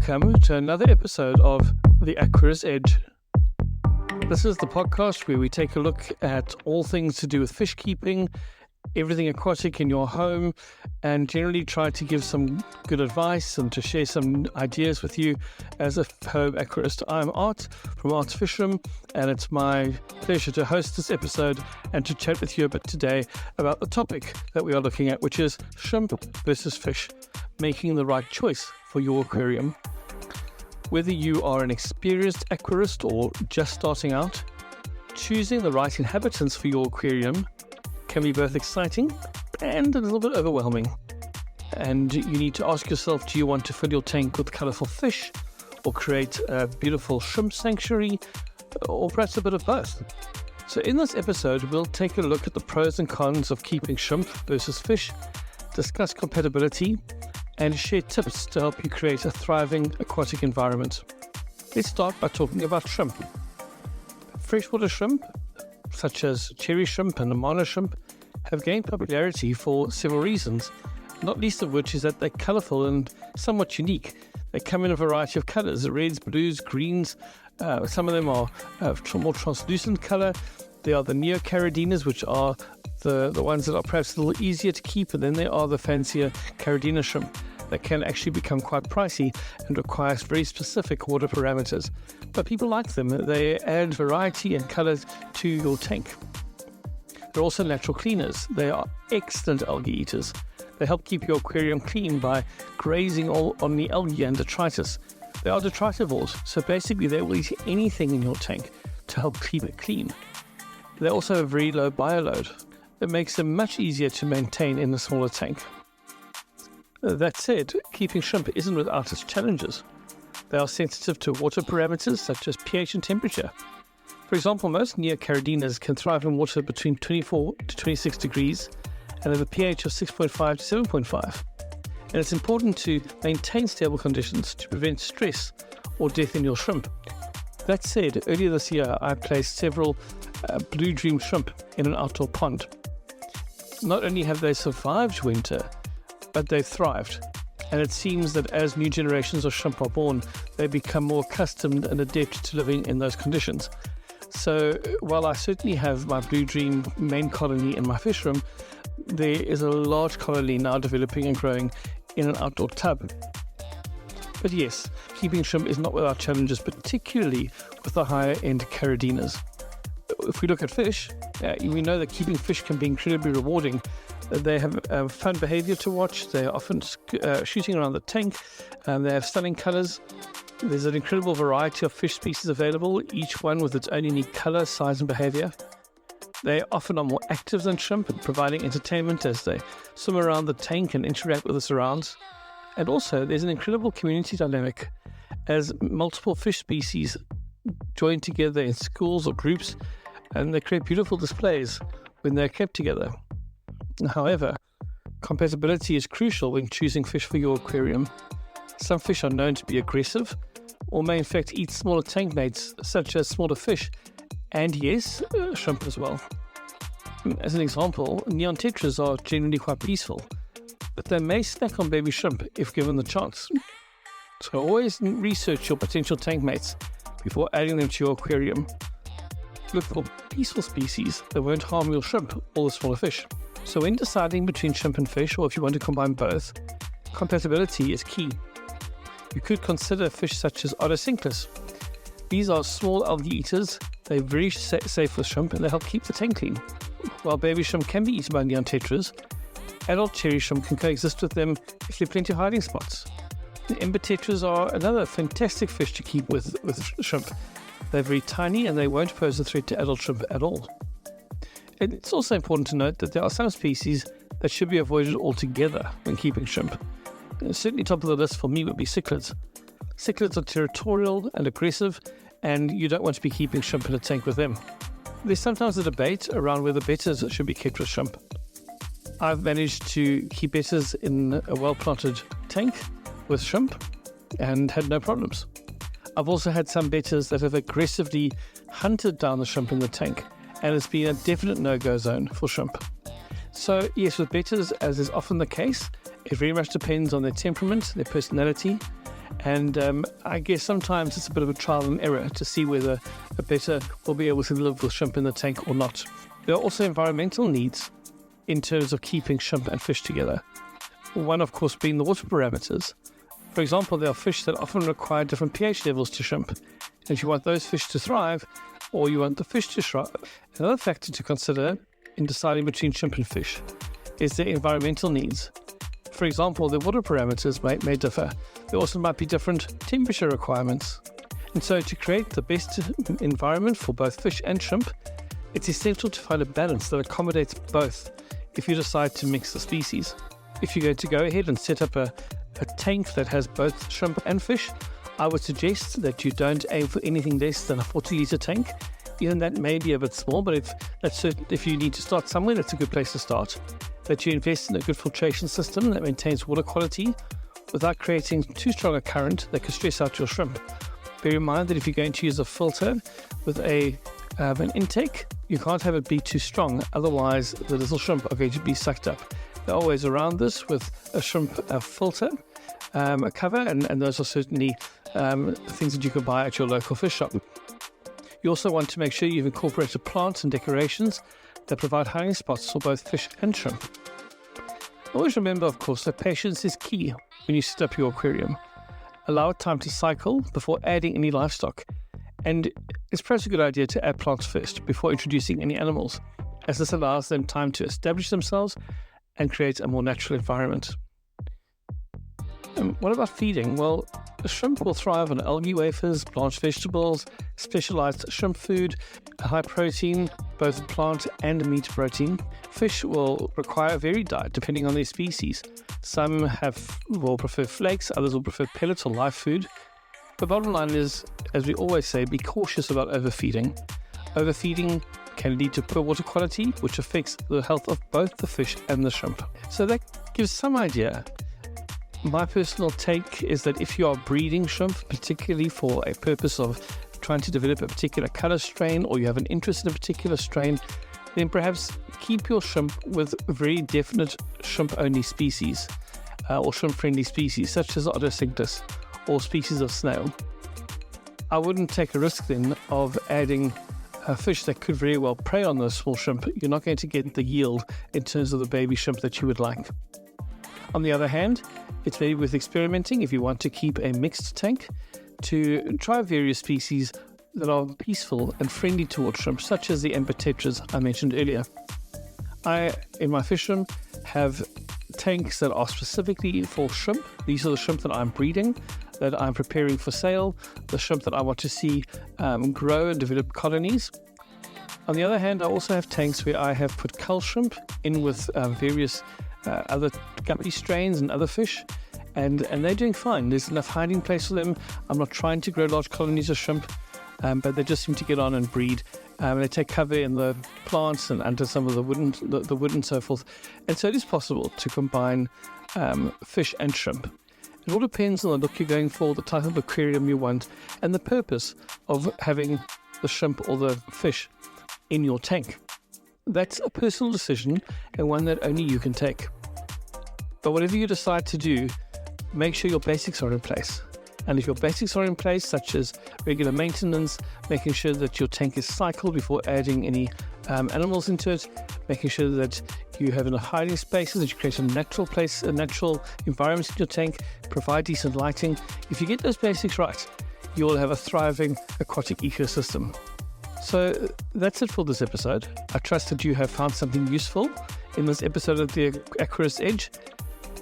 Welcome to another episode of The Aquarist Edge. This is the podcast where we take a look at all things to do with fish keeping, everything aquatic in your home, and generally try to give some good advice and to share some ideas with you as a home aquarist. I'm Art from Art's Fish Room, and it's my pleasure to host this episode and to chat with you a bit today about the topic that we are looking at, which is shrimp versus fish, making the right choice for your aquarium. Whether you are an experienced aquarist or just starting out, choosing the right inhabitants for your aquarium can be both exciting and a little bit overwhelming. And you need to ask yourself, do you want to fill your tank with colourful fish or create a beautiful shrimp sanctuary, or perhaps a bit of both? So in this episode, we'll take a look at the pros and cons of keeping shrimp versus fish, discuss compatibility, and share tips to help you create a thriving aquatic environment. Let's start by talking about shrimp. Freshwater shrimp, such as cherry shrimp and amana shrimp, have gained popularity for several reasons, not least of which is that they're colourful and somewhat unique. They come in a variety of colours: reds, blues, greens. Some of them are more translucent colour. There are the neo-caradinas, which are the ones that are perhaps a little easier to keep, and then there are the fancier caradina shrimp that can actually become quite pricey and requires very specific water parameters. But people like them. They add variety and colours to your tank. They're also natural cleaners. They are excellent algae eaters. They help keep your aquarium clean by grazing on the algae and detritus. They are detritivores, so basically they will eat anything in your tank to help keep it clean. They also have very low bioload. It makes them much easier to maintain in a smaller tank. That said, keeping shrimp isn't without its challenges. They are sensitive to water parameters such as pH and temperature. For example, most neo-caradinas can thrive in water between 24 to 26 degrees and have a pH of 6.5 to 7.5. And it's important to maintain stable conditions to prevent stress or death in your shrimp. That said, earlier this year I placed several blue dream shrimp in an outdoor pond. Not only have they survived winter, but they've thrived. And it seems that as new generations of shrimp are born, they become more accustomed and adept to living in those conditions. So while I certainly have my blue dream main colony in my fish room, there is a large colony now developing and growing in an outdoor tub. But yes, keeping shrimp is not without challenges, particularly with the higher end caradinas. If we look at fish, we know that keeping fish can be incredibly rewarding. They have fun behavior to watch. They are often shooting around the tank. They have stunning colors. There's an incredible variety of fish species available, each one with its own unique color, size, and behavior. They often are more active than shrimp and providing entertainment as they swim around the tank and interact with the surrounds. And also, there's an incredible community dynamic as multiple fish species join together in schools or groups, and they create beautiful displays when they're kept together. However, compatibility is crucial when choosing fish for your aquarium. Some fish are known to be aggressive or may in fact eat smaller tank mates such as smaller fish, and yes, shrimp as well. As an example, neon tetras are generally quite peaceful, but they may snack on baby shrimp if given the chance. So always research your potential tank mates before adding them to your aquarium. Look for peaceful species that won't harm your shrimp or the smaller fish. So when deciding between shrimp and fish, or if you want to combine both, compatibility is key. You could consider fish such as Otocinclus. These are small algae eaters. They're very safe with shrimp and they help keep the tank clean. While baby shrimp can be eaten by neon tetras, adult cherry shrimp can coexist with them if there are plenty of hiding spots. The ember tetras are another fantastic fish to keep with shrimp. They're very tiny and they won't pose a threat to adult shrimp at all. And it's also important to note that there are some species that should be avoided altogether when keeping shrimp. Certainly top of the list for me would be cichlids. Cichlids are territorial and aggressive, and you don't want to be keeping shrimp in a tank with them. There's sometimes a debate around whether betters should be kept with shrimp. I've managed to keep betters in a well-planted tank with shrimp and had no problems. I've also had some betters that have aggressively hunted down the shrimp in the tank, and it's been a definite no-go zone for shrimp. So yes, with betters, as is often the case, it very much depends on their temperament, their personality, And I guess sometimes it's a bit of a trial and error to see whether a betta will be able to live with shrimp in the tank or not. There are also environmental needs in terms of keeping shrimp and fish together. One, of course, being the water parameters. For example, there are fish that often require different pH levels to shrimp. And if you want those fish to thrive, or you want the fish to thrive, another factor to consider in deciding between shrimp and fish is their environmental needs. For example, the water parameters may differ. There also might be different temperature requirements. And so to create the best environment for both fish and shrimp, it's essential to find a balance that accommodates both if you decide to mix the species. If you're going to go ahead and set up a tank that has both shrimp and fish, I would suggest that you don't aim for anything less than a 40-litre tank. Even that may be a bit small, but if you need to start somewhere, that's a good place to start. That you invest in a good filtration system that maintains water quality without creating too strong a current that could stress out your shrimp. Bear in mind that if you're going to use a filter with an intake, you can't have it be too strong, otherwise the little shrimp are going to be sucked up. There are ways around this with a shrimp filter, a cover, and those are certainly things that you can buy at your local fish shop. You also want to make sure you've incorporated plants and decorations that provide hiding spots for both fish and shrimp. Always remember, of course, that patience is key when you set up your aquarium. Allow it time to cycle before adding any livestock. And it's perhaps a good idea to add plants first before introducing any animals, as this allows them time to establish themselves and create a more natural environment. And what about feeding? Well, the shrimp will thrive on algae wafers, blanched vegetables, specialized shrimp food, high protein, both plant and meat protein. Fish will require a varied diet depending on their species. Some will prefer flakes, others will prefer pellets or live food. The bottom line is, as we always say, be cautious about overfeeding. Overfeeding can lead to poor water quality, which affects the health of both the fish and the shrimp. So that gives some idea. My personal take is that if you are breeding shrimp, particularly for a purpose of trying to develop a particular colour strain, or you have an interest in a particular strain, then perhaps keep your shrimp with very definite shrimp-only species, or shrimp-friendly species, such as Odosynctus, or species of snail. I wouldn't take a risk then of adding a fish that could very well prey on those small shrimp. You're not going to get the yield in terms of the baby shrimp that you would like. On the other hand, it's maybe worth experimenting if you want to keep a mixed tank to try various species that are peaceful and friendly towards shrimp, such as the emperor tetras I mentioned earlier. I, in my fish room, have tanks that are specifically for shrimp. These are the shrimp that I'm breeding, that I'm preparing for sale, the shrimp that I want to see grow and develop colonies. On the other hand, I also have tanks where I have put cull shrimp in with various other guppy strains and other fish, and they're doing fine. There's enough hiding place for them. I'm not trying to grow large colonies of shrimp, but they just seem to get on and breed. They take cover in the plants and under some of the wood and so forth. And so it is possible to combine fish and shrimp. It all depends on the look you're going for, the type of aquarium you want, and the purpose of having the shrimp or the fish in your tank. That's a personal decision and one that only you can take. But whatever you decide to do, make sure your basics are in place. And if your basics are in place, such as regular maintenance, making sure that your tank is cycled before adding any animals into it, making sure that you have enough hiding spaces, that you create a natural place, a natural environment in your tank, provide decent lighting. If you get those basics right, you will have a thriving aquatic ecosystem. So that's it for this episode. I trust that you have found something useful in this episode of the Aquarist Edge.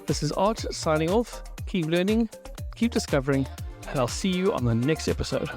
This is Art signing off. Keep learning, keep discovering, and I'll see you on the next episode.